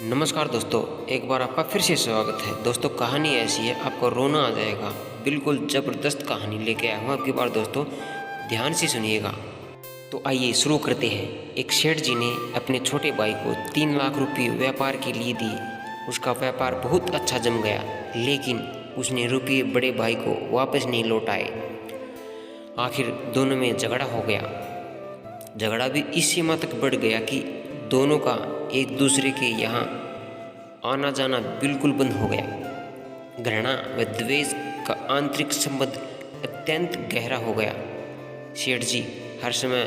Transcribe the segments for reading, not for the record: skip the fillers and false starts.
नमस्कार दोस्तों, एक बार आपका फिर से स्वागत है। दोस्तों, कहानी ऐसी है आपको रोना आ जाएगा। बिल्कुल ज़बरदस्त कहानी लेके आया हूँ आपकी बार। दोस्तों ध्यान से सुनिएगा। तो आइए शुरू करते हैं। एक सेठ जी ने अपने छोटे भाई को 3 लाख रुपये व्यापार के लिए दिए। उसका व्यापार बहुत अच्छा जम गया, लेकिन उसने रुपये बड़े भाई को वापस नहीं लौटाए। आखिर दोनों में झगड़ा हो गया। झगड़ा भी इस सीमा तक बढ़ गया कि दोनों का एक दूसरे के यहाँ आना जाना बिल्कुल बंद हो गया। घृणा व द्वेष का आंतरिक संबंध अत्यंत गहरा हो गया। सेठ जी हर समय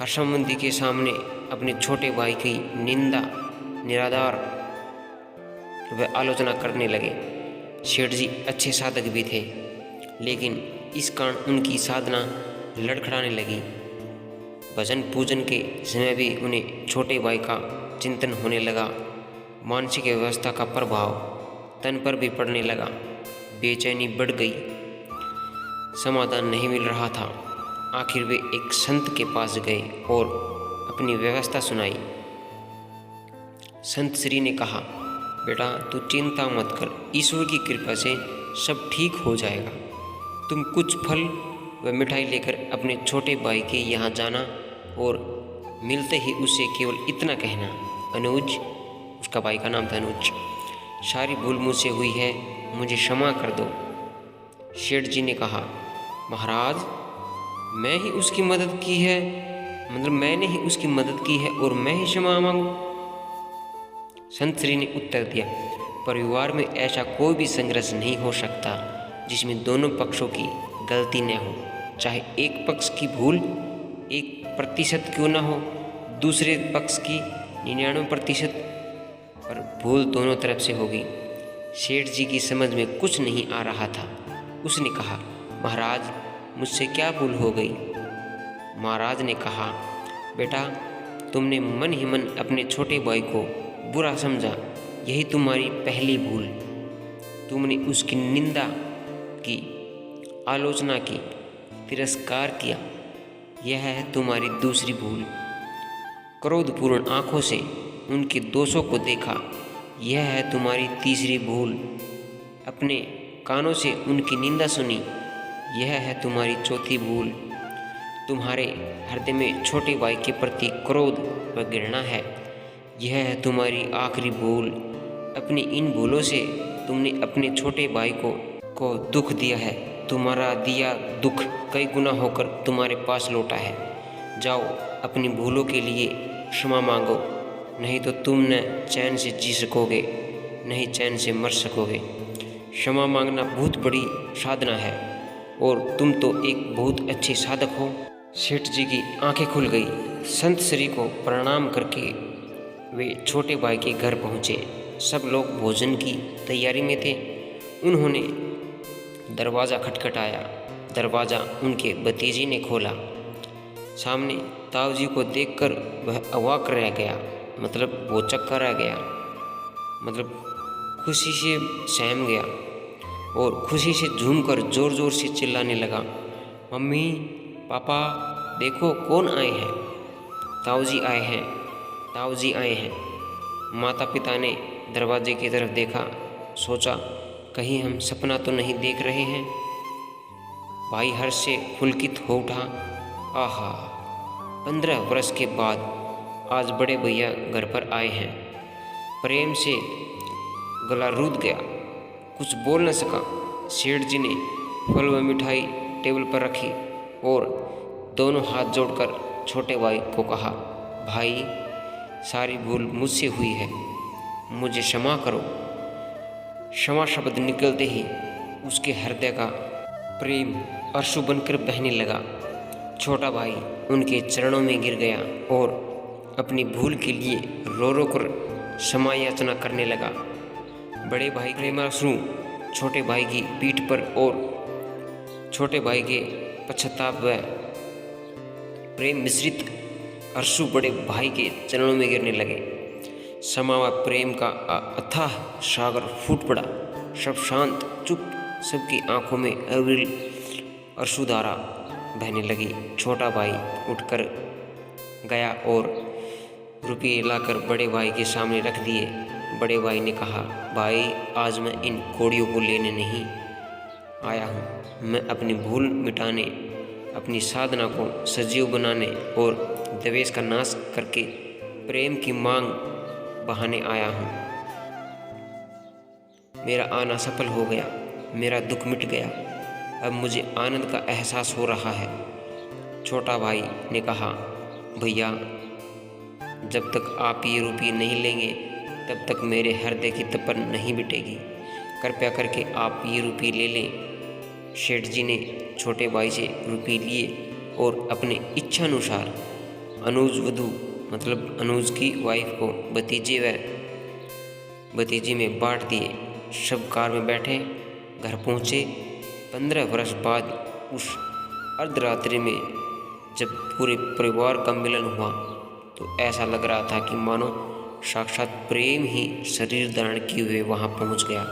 हर संबंधी के सामने अपने छोटे भाई की निंदा, निरादर व आलोचना करने लगे। सेठ जी अच्छे साधक भी थे, लेकिन इस कारण उनकी साधना लड़खड़ाने लगी। भजन पूजन के समय भी उन्हें छोटे भाई का चिंतन होने लगा। मानसिक व्यवस्था का प्रभाव तन पर भी पड़ने लगा। बेचैनी बढ़ गई, समाधान नहीं मिल रहा था। आखिर वे एक संत के पास गए और अपनी व्यवस्था सुनाई। संत श्री ने कहा, बेटा तू चिंता मत कर, ईश्वर की कृपा से सब ठीक हो जाएगा। तुम कुछ फल व मिठाई लेकर अपने छोटे भाई के यहाँ जाना और मिलते ही उससे केवल इतना कहना, अनुज, उसका भाई का नाम था अनुज, सारी भूल मुझसे हुई है, मुझे क्षमा कर दो। सेठ जी ने कहा, महाराज मैं ही उसकी मदद की है, मैंने ही उसकी मदद की है और मैं ही क्षमा मांगू। संत श्री ने उत्तर दिया, परिवार में ऐसा कोई भी संघर्ष नहीं हो सकता जिसमें दोनों पक्षों की गलती न हो। चाहे एक पक्ष की भूल 1% क्यों ना हो, दूसरे पक्ष की 99% पर भूल दोनों तरफ से होगी। सेठ जी की समझ में कुछ नहीं आ रहा था। उसने कहा, महाराज मुझसे क्या भूल हो गई? महाराज ने कहा, बेटा तुमने मन ही मन अपने छोटे भाई को बुरा समझा, यही तुम्हारी पहली भूल। तुमने उसकी निंदा की, आलोचना की, तिरस्कार किया, यह है तुम्हारी दूसरी भूल। क्रोधपूर्ण आंखों से उनके दोषों को देखा, यह है तुम्हारी तीसरी भूल। अपने कानों से उनकी निंदा सुनी, यह है तुम्हारी चौथी भूल। तुम्हारे हृदय में छोटे भाई के प्रति क्रोध व घृणा है, यह है तुम्हारी आखिरी भूल। अपनी इन भूलों से तुमने अपने छोटे भाई को दुख दिया है। तुम्हारा दिया दुख कई गुना होकर तुम्हारे पास लौटा है। जाओ अपनी भूलों के लिए क्षमा मांगो, नहीं तो तुम न चैन से जी सकोगे, नहीं चैन से मर सकोगे। क्षमा मांगना बहुत बड़ी साधना है और तुम तो एक बहुत अच्छे साधक हो। सेठ जी की आंखें खुल गई। संत श्री को प्रणाम करके वे छोटे भाई के घर पहुँचे। सब लोग भोजन की तैयारी में थे। उन्होंने दरवाज़ा खटखटाया। दरवाज़ा उनके भतीजे ने खोला। सामने ताऊ जी को देखकर वह अवाक रह गया, वो चक्का रह गया, खुशी से सहम गया और खुशी से झूमकर ज़ोर ज़ोर से चिल्लाने लगा, मम्मी, पापा, देखो कौन आए हैं। ताऊ जी आए हैं, ताऊ जी आए हैं। माता पिता ने दरवाजे की तरफ देखा, सोचा कहीं हम सपना तो नहीं देख रहे हैं। भाई हर्ष से पुलकित हो उठा, आहा, 15 वर्ष के बाद आज बड़े भैया घर पर आए हैं। प्रेम से गला रूद गया, कुछ बोल न सका। सेठ जी ने फल व मिठाई टेबल पर रखी और दोनों हाथ जोड़कर छोटे भाई को कहा, भाई सारी भूल मुझसे हुई है, मुझे क्षमा करो। क्षमा शब्द निकलते ही उसके हृदय का प्रेम अश्रु बनकर बहने लगा। छोटा भाई उनके चरणों में गिर गया और अपनी भूल के लिए रो रो कर क्षमा याचना करने लगा। बड़े भाई प्रेमाश्रु छोटे भाई की पीठ पर और छोटे भाई के पश्चाताप व प्रेम मिश्रित अश्रु बड़े भाई के चरणों में गिरने लगे। क्षमा व प्रेम का अथाह सागर फूट पड़ा। सब शांत, चुप, सबकी आंखों में अविरल अश्रुधारा बहने लगी। छोटा भाई उठकर गया और रुपये लाकर बड़े भाई के सामने रख दिए। बड़े भाई ने कहा, भाई आज मैं इन कौड़ियों को लेने नहीं आया हूँ। मैं अपनी भूल मिटाने, अपनी साधना को सजीव बनाने और द्वेष का नाश करके प्रेम की मांग बहाने आया हूँ। मेरा आना सफल हो गया, मेरा दुख मिट गया, अब मुझे आनंद का एहसास हो रहा है। छोटा भाई ने कहा, भैया जब तक आप ये रुपये नहीं लेंगे तब तक मेरे हृदय की तपन नहीं मिटेगी। कृपया करके आप ये रुपये ले लें। सेठ जी ने छोटे भाई से रुपये लिए और अपने इच्छानुसार अनुज वधू मतलब अनुज की वाइफ को भतीजे व भतीजी में बांट दिए। सब कार में बैठे घर पहुँचे। 15 वर्ष बाद उस अर्धरात्रि में जब पूरे परिवार का मिलन हुआ तो ऐसा लग रहा था कि मानो साक्षात प्रेम ही शरीर धारण किए हुए वहाँ पहुँच गया।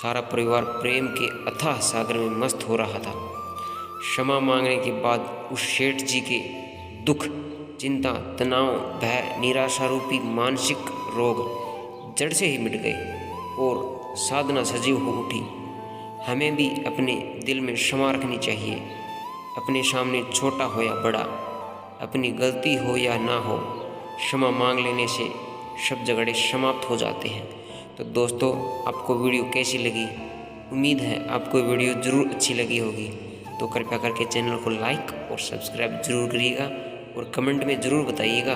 सारा परिवार प्रेम के अथाह सागर में मस्त हो रहा था। क्षमा मांगने के बाद उस सेठ जी के दुख, चिंता, तनाव, भय, निराशा रूपी मानसिक रोग जड़ से ही मिट गए और साधना सजीव हो उठी। हमें भी अपने दिल में क्षमा रखनी चाहिए। अपने सामने छोटा हो या बड़ा, अपनी गलती हो या ना हो, क्षमा मांग लेने से सब झगड़े समाप्त हो जाते हैं। तो दोस्तों, आपको वीडियो कैसी लगी? उम्मीद है आपको वीडियो ज़रूर अच्छी लगी होगी। तो कृपया करके चैनल को लाइक और सब्सक्राइब ज़रूर करिएगा और कमेंट में ज़रूर बताइएगा